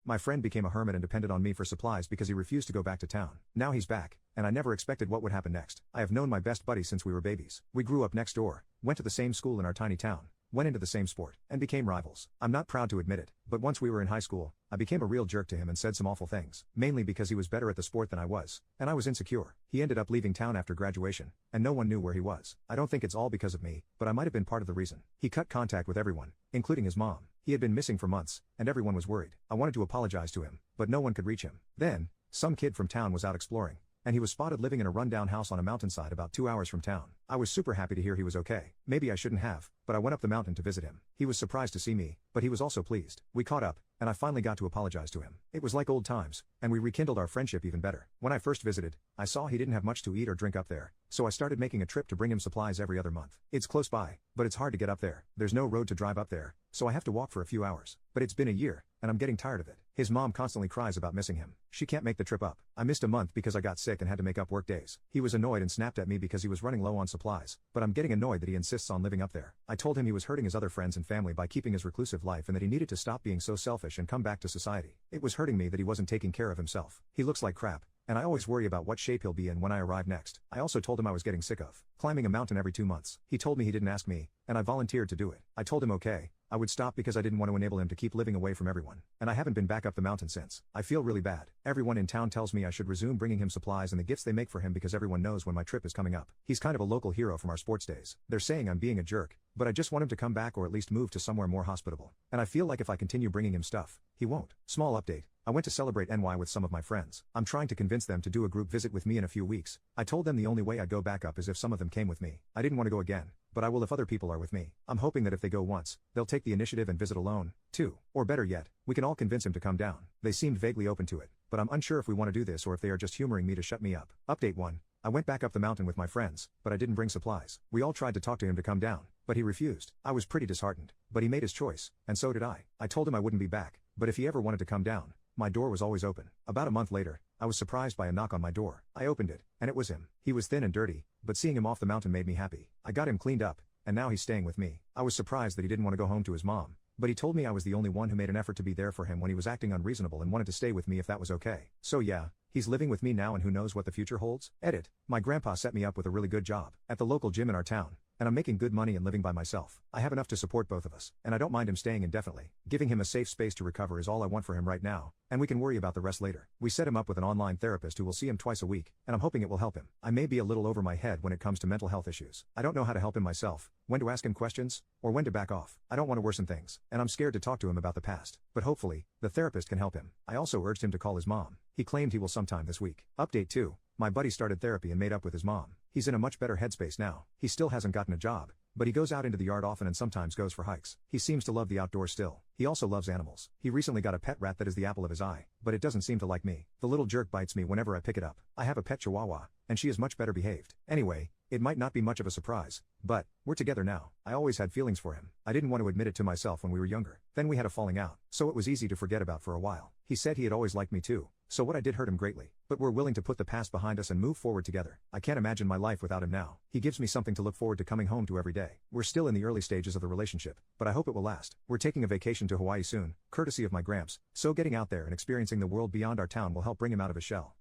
My friend became a hermit and depended on me for supplies because he refused to go back to town. Now he's back, and I never expected what would happen next. I have known my best buddy since we were babies. We grew up next door, went to the same school in our tiny town, went into the same sport, and became rivals. I'm not proud to admit it, but once we were in high school, I became a real jerk to him and said some awful things, mainly because he was better at the sport than I was, and I was insecure. He ended up leaving town after graduation, and no one knew where he was. I don't think it's all because of me, but I might have been part of the reason. He cut contact with everyone, including his mom. He had been missing for months, and everyone was worried. I wanted to apologize to him, but no one could reach him. Then, some kid from town was out exploring, and he was spotted living in a rundown house on a mountainside about 2 hours from town. I was super happy to hear he was okay. Maybe I shouldn't have, but I went up the mountain to visit him. He was surprised to see me, but he was also pleased. We caught up, and I finally got to apologize to him. It was like old times, and we rekindled our friendship even better. When I first visited, I saw he didn't have much to eat or drink up there, so I started making a trip to bring him supplies every other month. It's close by, but it's hard to get up there. There's no road to drive up there, so I have to walk for a few hours. But it's been a year, and I'm getting tired of it. His mom constantly cries about missing him. She can't make the trip up. I missed a month because I got sick and had to make up work days. He was annoyed and snapped at me because he was running low on supplies, but I'm getting annoyed that he insists on living up there. I told him he was hurting his other friends and family by keeping his reclusive life and that he needed to stop being so selfish and come back to society. It was hurting me that he wasn't taking care of himself. He looks like crap, and I always worry about what shape he'll be in when I arrive next. I also told him I was getting sick of climbing a mountain every 2 months. He told me he didn't ask me, and I volunteered to do it. I told him okay, I would stop because I didn't want to enable him to keep living away from everyone. And I haven't been back up the mountain since. I feel really bad. Everyone in town tells me I should resume bringing him supplies and the gifts they make for him because everyone knows when my trip is coming up. He's kind of a local hero from our sports days. They're saying I'm being a jerk, but I just want him to come back or at least move to somewhere more hospitable. And I feel like if I continue bringing him stuff, he won't. Small update. I went to celebrate NY with some of my friends. I'm trying to convince them to do a group visit with me in a few weeks. I told them the only way I'd go back up is if some of them came with me. I didn't want to go again, but I will if other people are with me. I'm hoping that if they go once, they'll take the initiative and visit alone, too. Or better yet, we can all convince him to come down. They seemed vaguely open to it, but I'm unsure if we want to do this or if they are just humoring me to shut me up. Update 1. I went back up the mountain with my friends, but I didn't bring supplies. We all tried to talk to him to come down, but he refused. I was pretty disheartened, but he made his choice, and so did I. I told him I wouldn't be back, but if he ever wanted to come down, my door was always open. About a month later, I was surprised by a knock on my door. I opened it, and it was him. He was thin and dirty, but seeing him off the mountain made me happy. I got him cleaned up, and now he's staying with me. I was surprised that he didn't want to go home to his mom, but he told me I was the only one who made an effort to be there for him when he was acting unreasonable and wanted to stay with me if that was okay. So yeah, he's living with me now and who knows what the future holds? Edit. My grandpa set me up with a really good job at the local gym in our town, and I'm making good money and living by myself. I have enough to support both of us, and I don't mind him staying indefinitely. Giving him a safe space to recover is all I want for him right now, and we can worry about the rest later. We set him up with an online therapist who will see him twice a week, and I'm hoping it will help him. I may be a little over my head when it comes to mental health issues. I don't know how to help him myself, when to ask him questions, or when to back off. I don't want to worsen things, and I'm scared to talk to him about the past, but hopefully, the therapist can help him. I also urged him to call his mom. He claimed he will sometime this week. Update 2. My buddy started therapy and made up with his mom. He's in a much better headspace now. He still hasn't gotten a job, but he goes out into the yard often and sometimes goes for hikes. He seems to love the outdoors still. He also loves animals. He recently got a pet rat that is the apple of his eye, but it doesn't seem to like me. The little jerk bites me whenever I pick it up. I have a pet chihuahua, and she is much better behaved. Anyway, it might not be much of a surprise, but we're together now. I always had feelings for him. I didn't want to admit it to myself when we were younger. Then we had a falling out, so it was easy to forget about for a while. He said he had always liked me too, so what I did hurt him greatly. But we're willing to put the past behind us and move forward together. I can't imagine my life without him now. He gives me something to look forward to coming home to every day. We're still in the early stages of the relationship, but I hope it will last. We're taking a vacation to Hawaii soon, courtesy of my gramps, so getting out there and experiencing the world beyond our town will help bring him out of his shell.